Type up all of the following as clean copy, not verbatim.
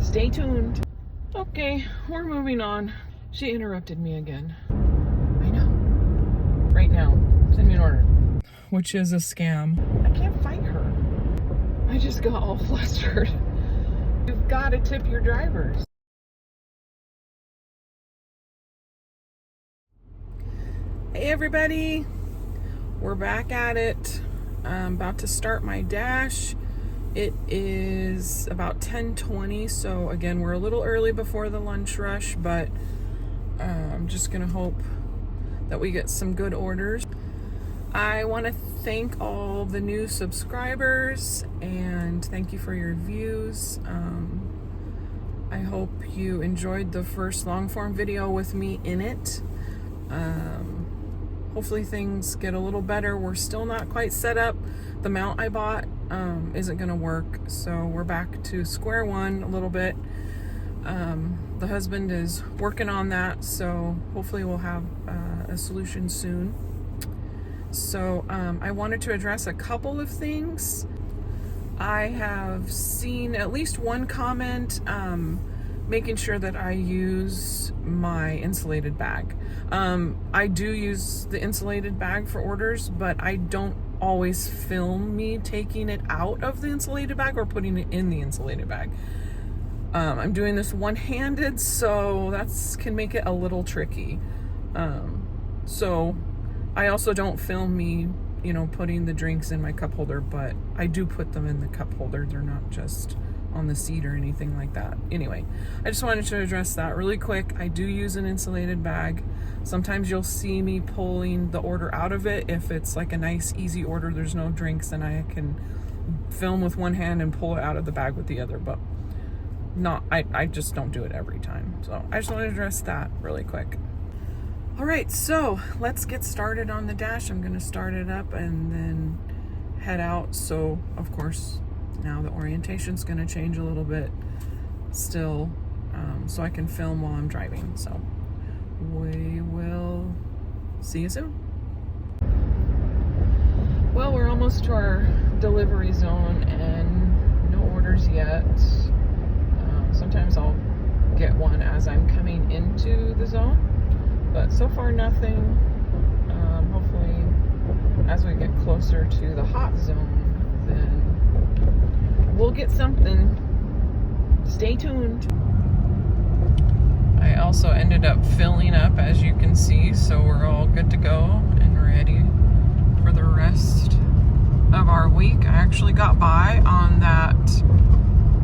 Stay tuned. Okay, we're moving on. She interrupted me again. I know. Right now. Send me an order. Which is a scam. I can't find her. I just got all flustered. You've got to tip your drivers. Hey everybody. We're back at it. I'm about to start my dash. It is about 10:20, so again, we're a little early before the lunch rush, but I'm just gonna hope that we get some good orders. I want to thank all the new subscribers and thank you for your views. I hope you enjoyed the first long form video with me in it. Hopefully things get a little better. We're still not quite set up. The mount I bought isn't gonna work, so we're back to square one a little bit. The husband is working on that, so hopefully we'll have a solution soon. So I wanted to address a couple of things. I have seen at least one comment making sure that I use my insulated bag. I do use the insulated bag for orders, but I don't always film me taking it out of the insulated bag or putting it in the insulated bag. I'm doing this one-handed, so that's can make it a little tricky. So I also don't film me, putting the drinks in my cup holder, but I do put them in the cup holder. They're not just on the seat or anything like that. Anyway, I just wanted to address that really quick. I do use an insulated bag. Sometimes you'll see me pulling the order out of it. If it's like a nice, easy order, there's no drinks, then I can film with one hand and pull it out of the bag with the other, but I just don't do it every time. So I just want to address that really quick. All right, so let's get started on the dash. I'm gonna start it up and then head out. So of course, now the orientation's gonna change a little bit still, so I can film while I'm driving. So we will see you soon. Well, we're almost to our delivery zone and no orders yet. Sometimes I'll get one as I'm coming into the zone, but so far nothing. Hopefully as we get closer to the hot zone, then we'll get something. Stay tuned. I also ended up filling up, as you can see, so we're all good to go and ready for the rest of our week. I actually got by on that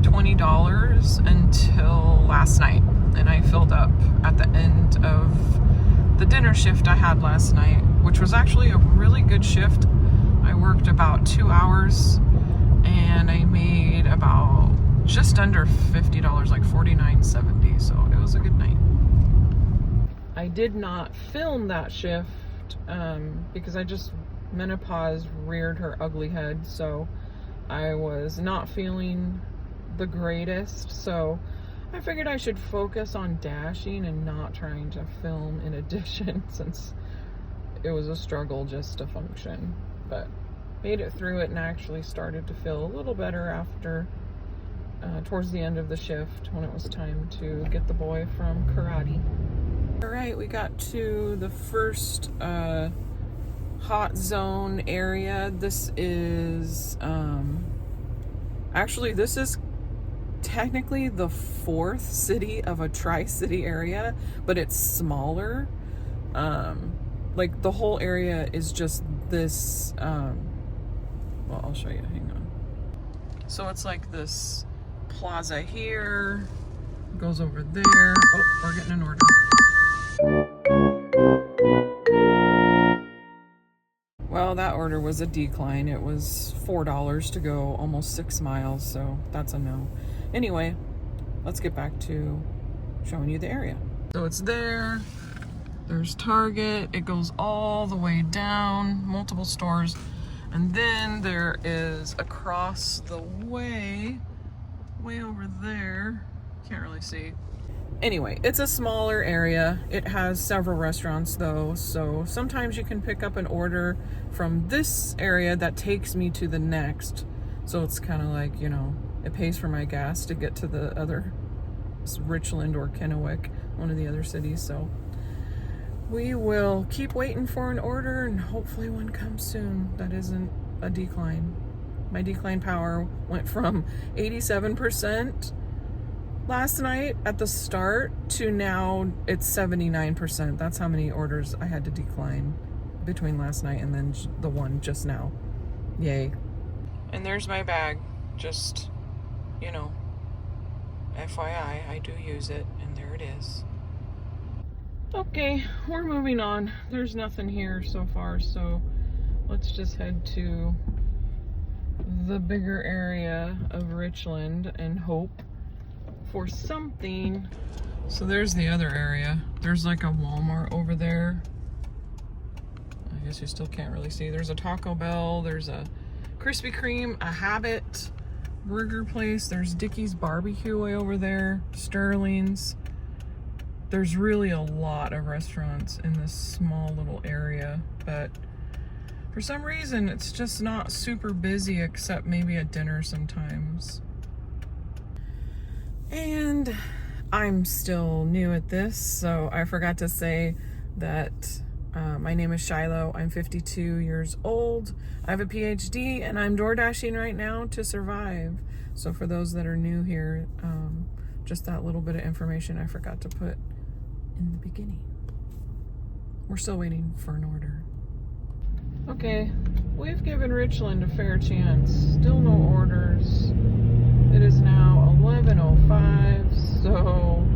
$20 until last night, and I filled up at the end of the dinner shift I had last night, which was actually a really good shift. I worked about 2 hours and I made about just under $50, like $49.70, so it was a good night. I did not film that shift because I just menopause reared her ugly head, so I was not feeling the greatest, so I figured I should focus on dashing and not trying to film in addition, since it was a struggle just to function. But made it through it and actually started to feel a little better after towards the end of the shift, when it was time to get the boy from karate. All right, we got to the first hot zone area. This is actually, this is technically the fourth city of a tri-city area, but it's smaller. Like the whole area is just this, well, I'll show you, hang on. So it's like this plaza here, goes over there. Oh, we're getting an order. Well, that order was a decline. It was $4 to go almost 6 miles, so that's a no. Anyway, let's get back to showing you the area. So it's there, there's Target, it goes all the way down, multiple stores, and then there is across the way over there, can't really see. Anyway, it's a smaller area. It has several restaurants though, so sometimes you can pick up an order from this area that takes me to the next. So it's kind of like, it pays for my gas to get to the other Richland or Kennewick, one of the other cities. So we will keep waiting for an order, and hopefully one comes soon that isn't a decline. My decline power went from 87% last night at the start to now it's 79%. That's how many orders I had to decline between last night and then the one just now. Yay. And there's my bag. Just, you know, FYI, I do use it, and there it is. Okay, we're moving on. There's nothing here so far, so let's just head to the bigger area of Richland and hope for something. So there's the other area. There's like a Walmart over there. I guess you still can't really see. There's a Taco Bell, there's a Krispy Kreme, a Habit burger place, there's Dickey's Barbecue way over there, Sterling's. There's really a lot of restaurants in this small little area, but for some reason it's just not super busy except maybe at dinner sometimes. And I'm still new at this, so I forgot to say that my name is Shiloh. I'm 52 years old. I have a PhD, and I'm door dashing right now to survive. So for those that are new here, just that little bit of information I forgot to put in the beginning. We're still waiting for an order. Okay, we've given Richland a fair chance. Still no orders. It is now 11:05, so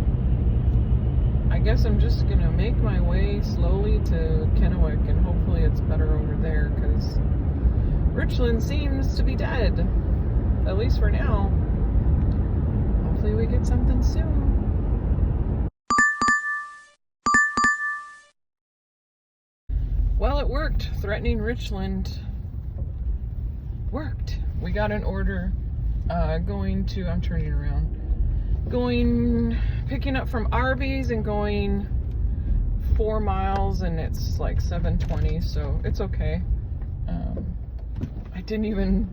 I guess I'm just gonna make my way slowly to Kennewick, and hopefully it's better over there, because Richland seems to be dead, at least for now. Hopefully we get something soon. Well, it worked. Threatening Richland worked. We got an order going to, I'm turning around, picking up from Arby's and going 4 miles, and it's like 7:20, so it's okay. I didn't even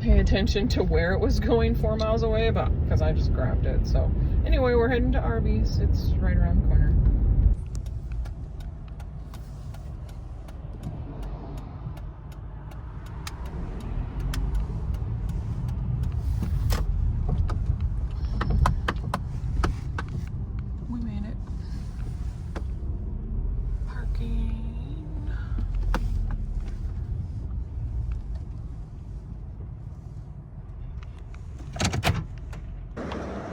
pay attention to where it was going 4 miles away, but because I just grabbed it. So anyway, we're heading to Arby's. It's right around the corner.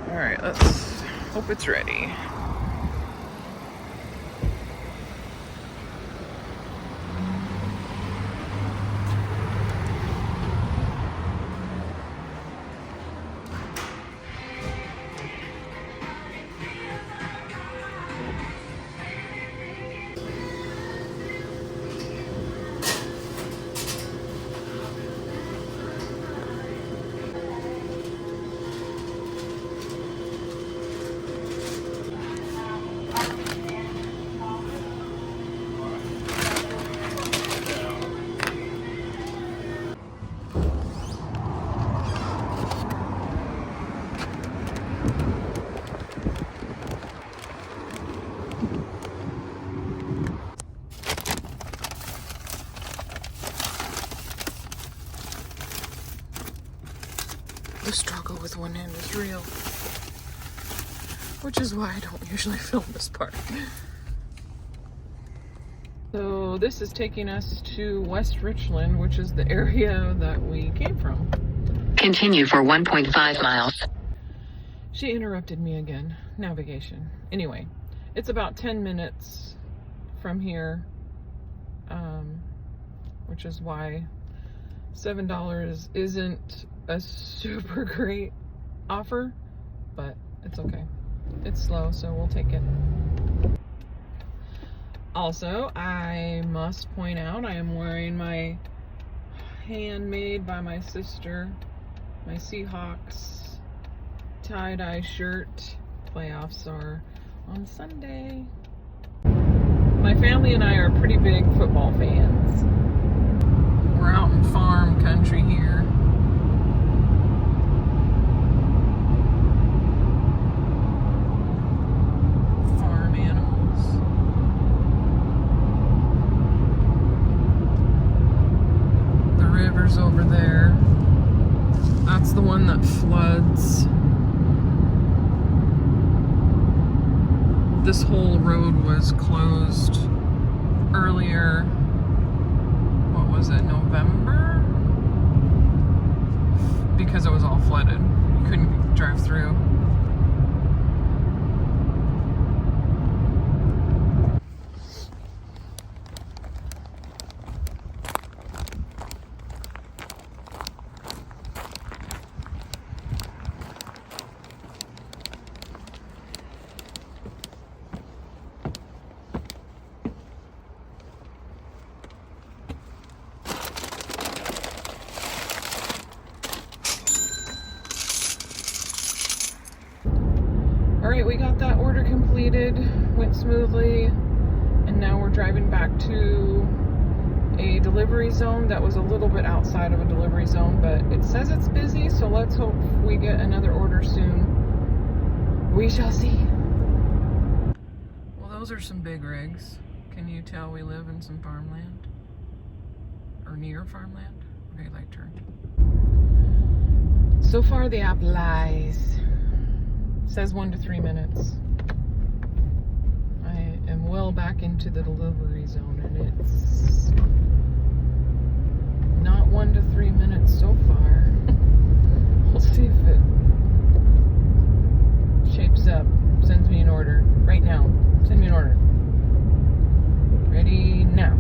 All right, let's hope it's ready. The struggle with one hand is real, which is why I don't usually film this part. So this is taking us to West Richland, which is the area that we came from. Continue for 1.5 miles. She interrupted me again. Navigation. Anyway, it's about 10 minutes from here, which is why $7 isn't a super great offer, but it's okay. It's slow, so we'll take it. Also, I must point out I am wearing my handmade by my sister, my Seahawks tie-dye shirt. Playoffs are on Sunday. My family and I are pretty big football fans. We're out in farm country here. this whole road was closed earlier. What was it, November? Because it was all flooded. You couldn't drive through. Alright, we got that order completed, went smoothly, and now we're driving back to a delivery zone that was a little bit outside of a delivery zone, but it says it's busy, so let's hope we get another order soon. We shall see. Well, those are some big rigs. Can you tell we live in some farmland? Or near farmland? Okay, light turn. So far the app lies. Says 1 to 3 minutes. I am well back into the delivery zone, and it's not 1 to 3 minutes so far. We'll see if it shapes up. Sends me an order right now. Send me an order. Ready now.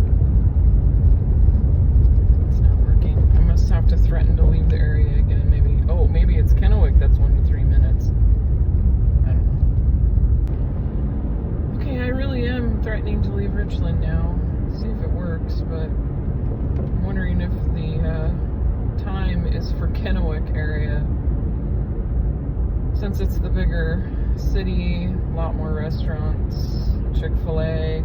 It's not working. I must have to threaten to leave the area again. Maybe. Oh, maybe it's Kennewick that's 1 to 3 minutes. Okay, I really am threatening to leave Richland now. See if it works, but I'm wondering if the time is for Kennewick area. Since it's the bigger city, a lot more restaurants, Chick-fil-A.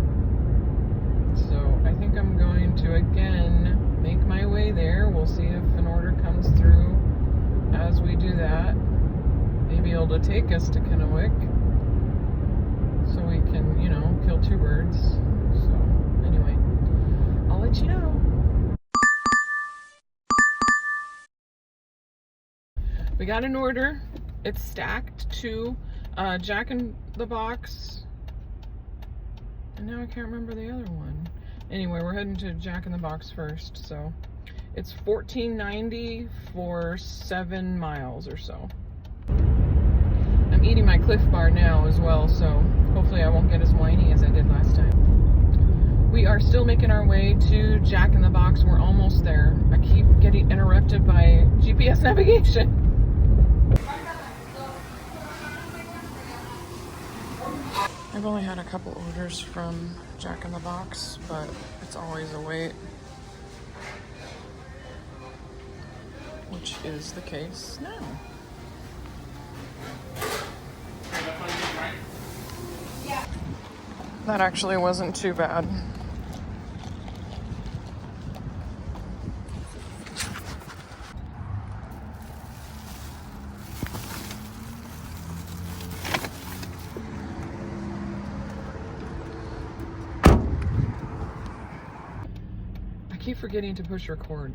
So I think I'm going to again make my way there. We'll see if an order comes through as we do that. Maybe able to take us to Kennewick. So we can, you know, kill two birds. So, anyway, I'll let you know. We got an order. It's stacked to Jack in the Box. And now I can't remember the other one. Anyway, we're heading to Jack in the Box first. So, it's $14.90 for 7 miles or so. I'm eating my Cliff Bar now as well, so hopefully I won't get as whiny as I did last time. We are still making our way to Jack in the Box. We're almost there. I keep getting interrupted by GPS navigation. I've only had a couple orders from Jack in the Box, but it's always a wait. Which is the case now. That actually wasn't too bad. I keep forgetting to push record.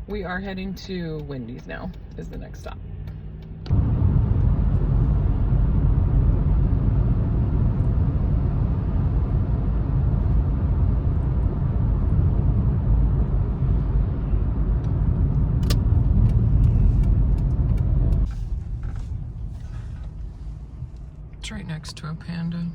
We are heading to Wendy's now, is the next stop. Right next to a Panda.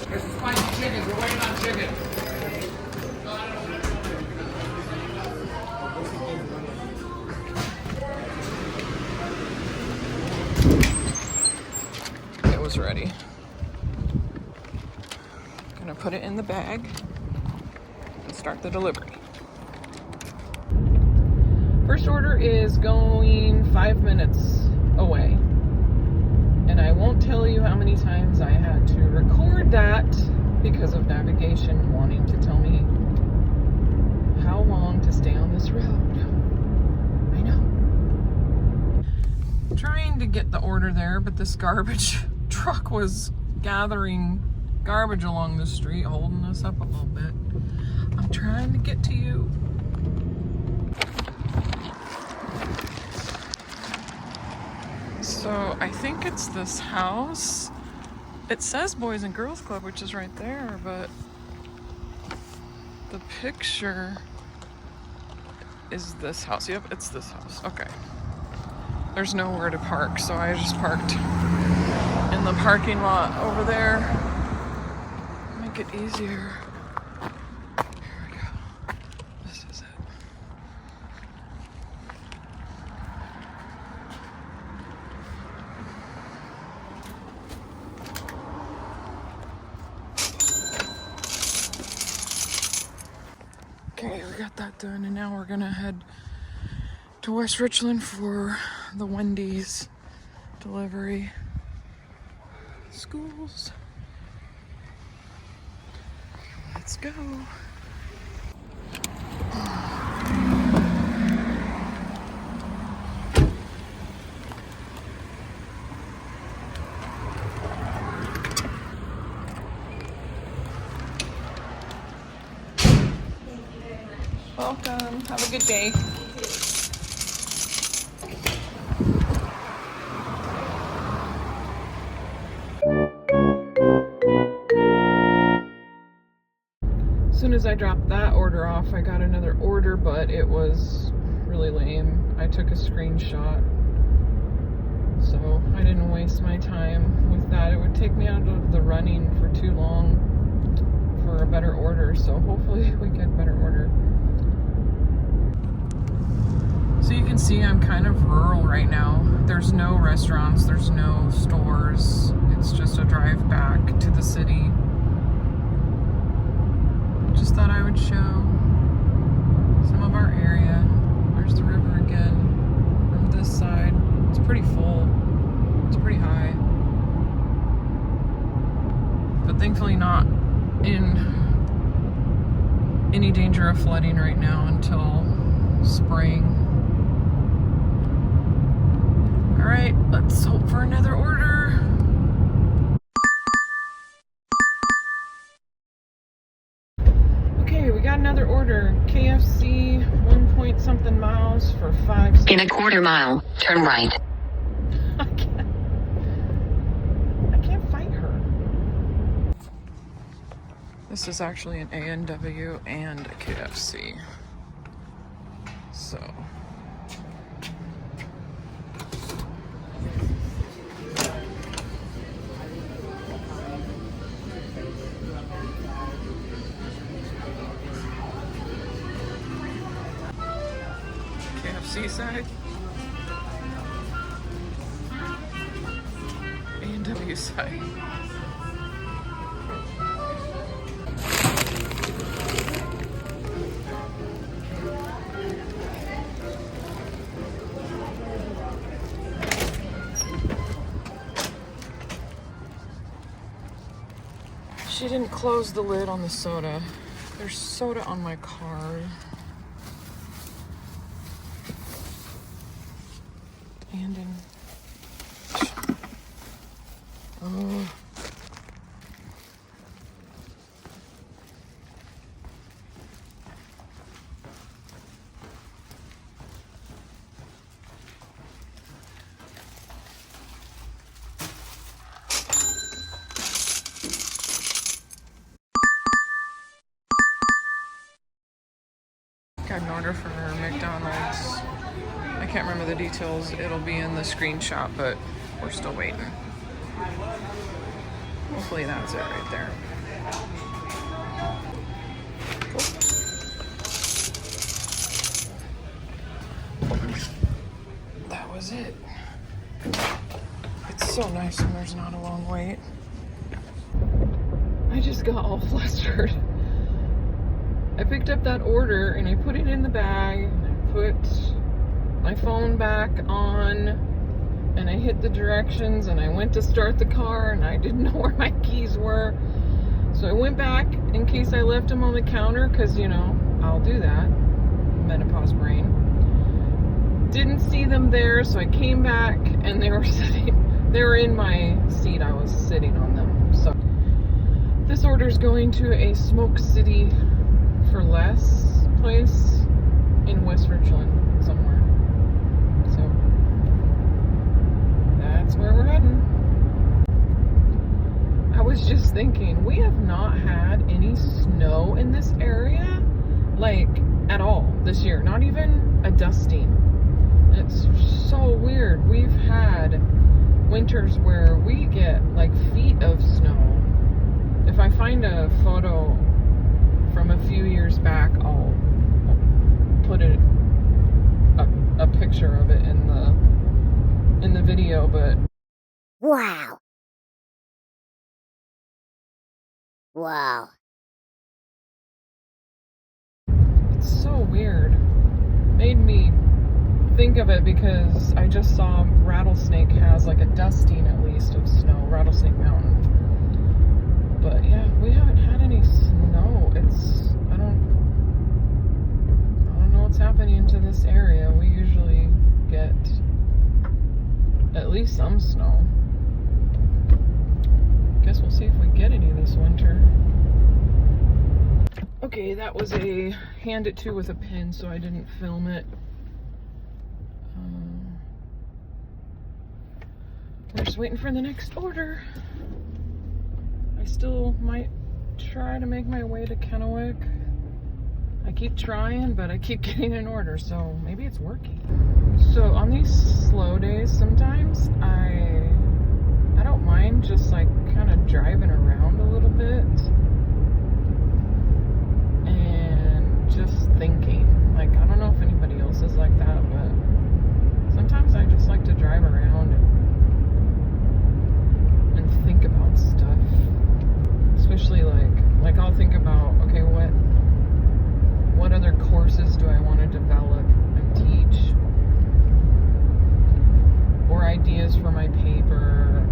There's some spicy chickens. We're waiting on chicken. Was ready. Gonna put it in the bag and start the delivery. First order is going 5 minutes away, and I won't tell you how many times I had to record that because of navigation wanting to tell me how long to stay on this road. I know. trying to get the order there, but this garbage truck was gathering garbage along the street, holding us up a little bit. I'm trying to get to you. So I think it's this house. It says Boys and Girls Club, which is right there, but the picture is this house. Yep, it's this house. Okay. There's nowhere to park, so I just parked in the parking lot over there. Make it easier. Here we go. This is it. Okay, we got that done, and now we're gonna head to West Richland for the Wendy's delivery. Schools. Let's go. Welcome. Have a good day. As soon as I dropped that order off, I got another order, but it was really lame. I took a screenshot, so I didn't waste my time with that. It would take me out of the running for too long for a better order, so hopefully we get a better order. So you can see I'm kind of rural right now. There's no restaurants, there's no stores. It's just a drive back to the city. Just thought I would show some of our area. There's the river again from this side. It's pretty full. It's pretty high. But thankfully not in any danger of flooding right now until spring. All right, let's hope for another order. Okay, we got another order. KFC, 1-point-something miles for 5 cents. In a quarter mile, turn right. I can't fight her. This is actually an A&W and a KFC. So. KFC side. A&W side. She didn't close the lid on the soda. There's soda on my card. And in... Oh. Got an order for McDonald's. I can't remember the details. It'll be in the screenshot, but we're still waiting. Hopefully that's it right there. That was it. It's so nice when there's not a long wait. I just got all flustered. I picked up that order and I put it in the bag. I put my phone back on and I hit the directions and I went to start the car and I didn't know where my keys were. So I went back in case I left them on the counter because, you know, I'll do that. Menopause brain. didn't see them there, so I came back and they were in my seat. I was sitting on them. So this order's going to a Smoke City for Less place in West Richland somewhere. So that's where we're heading. I was just thinking, we have not had any snow in this area, like, at all this year. Not even a dusting. It's so weird. We've had winters where we get, like, feet of snow. If I find a photo from a few years back, I'll put a picture of it in the video, but wow. Wow. it's so weird. Made me think of it because I just saw Rattlesnake has like a dusting at least of snow, Rattlesnake Mountain. But yeah, we haven't had any snow. I don't know what's happening to this area. We usually get at least some snow. Guess we'll see if we get any this winter. Okay, that was a hand it to with a pin, so I didn't film it. We're just waiting for the next order. I still might try to make my way to Kennewick. I keep trying, but I keep getting an order, so maybe it's working. So on these slow days, sometimes I don't mind just like kind of driving around a little bit and just thinking. Like, I don't know if anybody else is like that, but sometimes I just like to drive around and think about stuff. Especially like I'll think about, okay, what other courses do I want to develop and teach? Or ideas for my paper,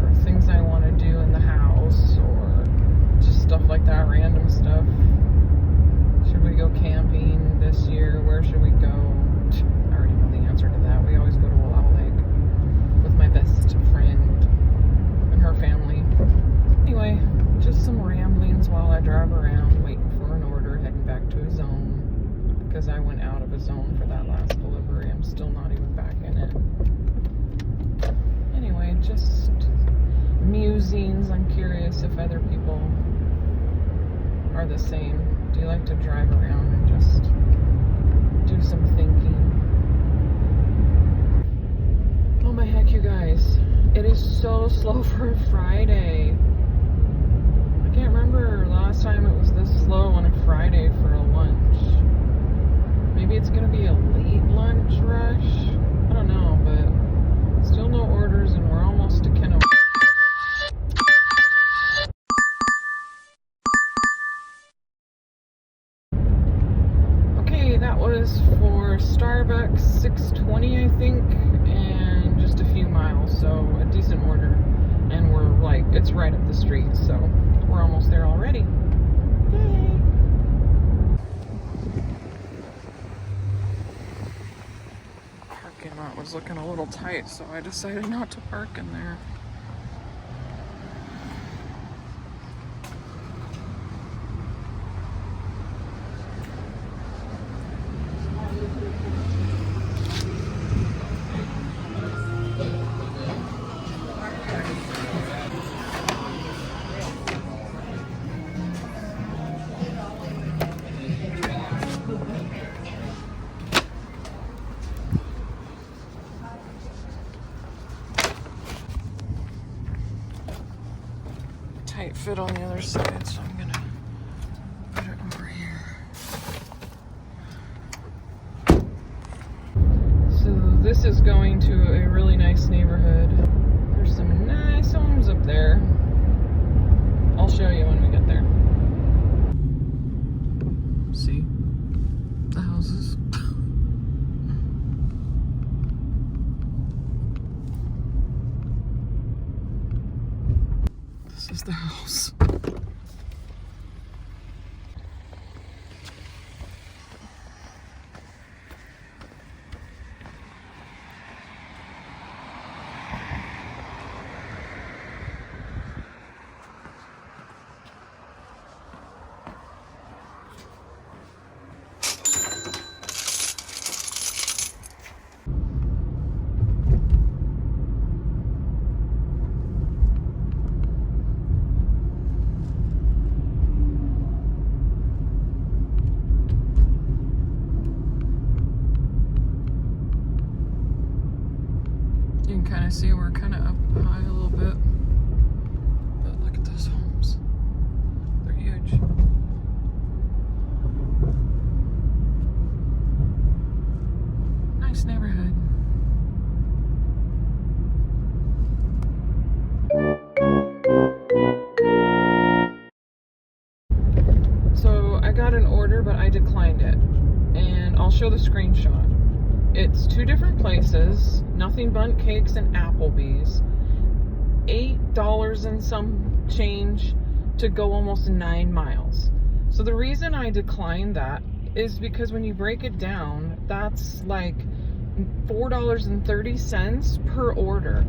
or things I want to do in the house, or just stuff like that, random stuff. Should we go camping this year? Where should we go? I already know the answer to that. We always go to Wallowa Lake with my best friend and her family. Anyway, just some ramblings while I drive around, waiting for an order, heading back to a zone. Because I went out of a zone for that last delivery. I'm still not even back in it. Anyway, just musings. I'm curious if other people are the same. Do you like to drive around and just do some thinking? Oh my heck, you guys. It is so slow for a Friday. I can't remember last time it was this slow on a Friday for a lunch. Maybe it's gonna be a late lunch rush. I don't know, but still no orders and we're almost to Kennewick. Okay, that was for Starbucks, 6:20 I think, and just a few miles, so a decent order. And we're like, it's right up the street, so we're almost there already. Yay! Parking lot was looking a little tight, so I decided not to park in there. Tight fit on the other side, so I'm gonna put it over here. So this is going to a really nice neighborhood. There's some nice homes up there. I'll show you when we get there. See the houses. This is the house. You can kind of see we're kind of up high a little bit. But look at those homes. They're huge. Nice neighborhood. So I got an order, but I declined it. And I'll show the screenshot. It's 2 different places, Nothing Bundt Cakes and Applebee's. $8 and some change to go almost 9 miles. So the reason I declined that is because when you break it down, that's like $4.30 per order,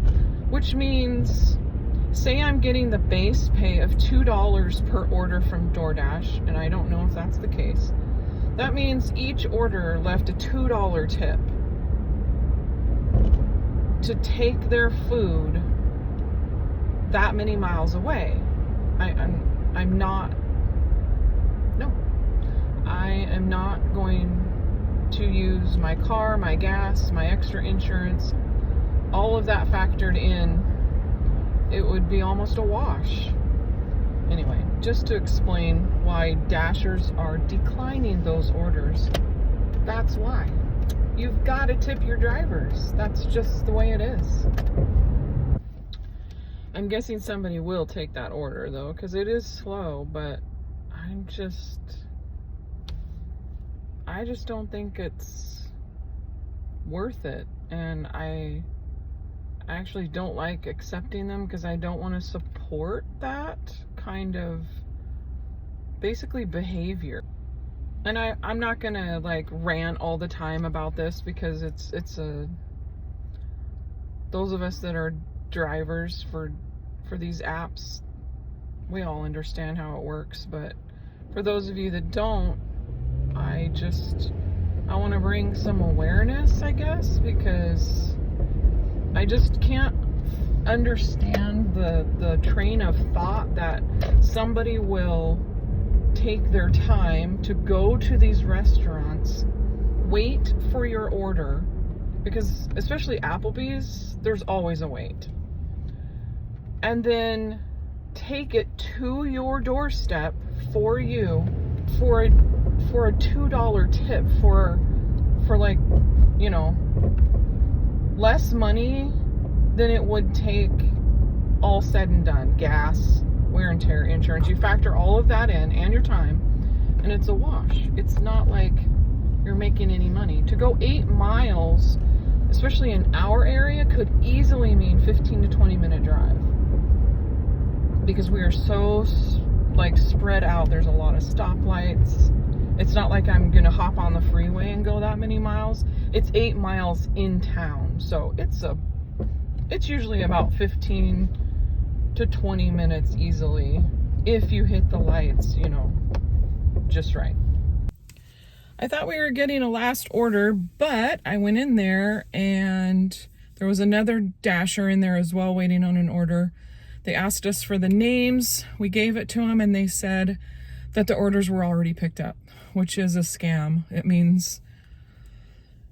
which means, say I'm getting the base pay of $2 per order from DoorDash, and I don't know if that's the case. That means each order left a $2 tip to take their food that many miles away. I'm not, no, I am not going to use my car, my gas, my extra insurance, all of that factored in. It would be almost a wash. Anyway, just to explain why Dashers are declining those orders. That's why. You've got to tip your drivers. That's just the way it is. I'm guessing somebody will take that order though, because it is slow, but I just don't think it's worth it. And I actually don't like accepting them because I don't want to support that kind of basically behavior. And I'm not gonna like rant all the time about this, because it's those of us that are drivers for these apps, we all understand how it works. But for those of you that don't, I want to bring some awareness, I guess, because I just can't understand the train of thought that somebody will take their time to go to these restaurants, wait for your order, because especially Applebee's, there's always a wait, and then take it to your doorstep for you for a $2 tip for like, you know, less money than it would take all said and done. Gas, wear and tear, insurance, you factor all of that in, and your time, and it's a wash. It's not like you're making any money. To go 8 miles, especially in our area, could easily mean 15 to 20 minute drive, because we are so like spread out. There's a lot of stoplights. It's not like I'm gonna hop on the freeway and go that many miles. It's 8 miles in town, so it's usually about 15 to 20 minutes easily if you hit the lights, you know, just right. I thought we were getting a last order, but I went in there and there was another Dasher in there as well waiting on an order. They asked us for the names. We gave it to them, and they said that the orders were already picked up, which is a scam. It means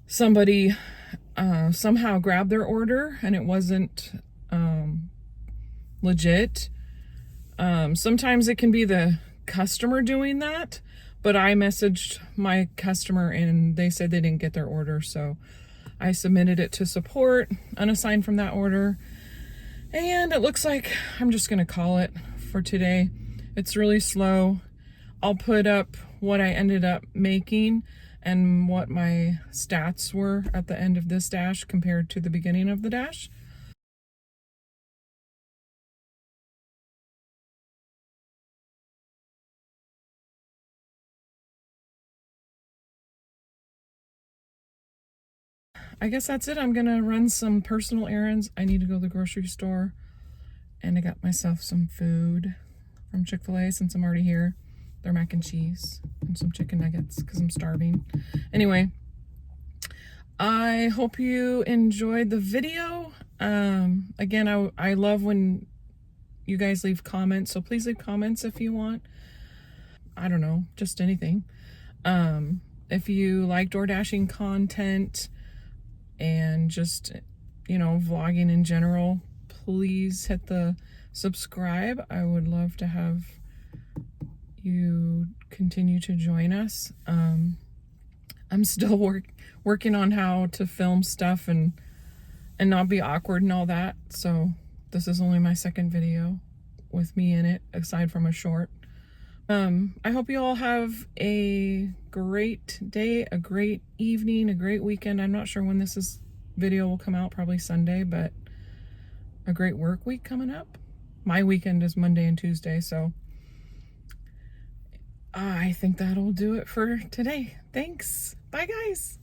somebody somehow grabbed their order and it wasn't legit. Sometimes it can be the customer doing that, but I messaged my customer and they said they didn't get their order, so I submitted it to support, unassigned from that order, and it looks like I'm just gonna call it for today. It's really slow. I'll put up what I ended up making and what my stats were at the end of this dash compared to the beginning of the dash. I guess that's it. I'm gonna run some personal errands. I need to go to the grocery store, and I got myself some food from Chick-fil-A since I'm already here. Their mac and cheese and some chicken nuggets because I'm starving. Anyway, I hope you enjoyed the video. Again, I love when you guys leave comments, so please leave comments if you want. I don't know, just anything. If you like DoorDashing content and just, you know, vlogging in general, please hit the subscribe. I would love to have you continue to join us. I'm still working on how to film stuff and not be awkward and all that. So this is only my second video with me in it, aside from a short. I hope you all have a great day, a great evening, a great weekend. I'm not sure when video will come out, probably Sunday, but a great work week coming up. My weekend is Monday and Tuesday, so I think that'll do it for today. Thanks. Bye, guys.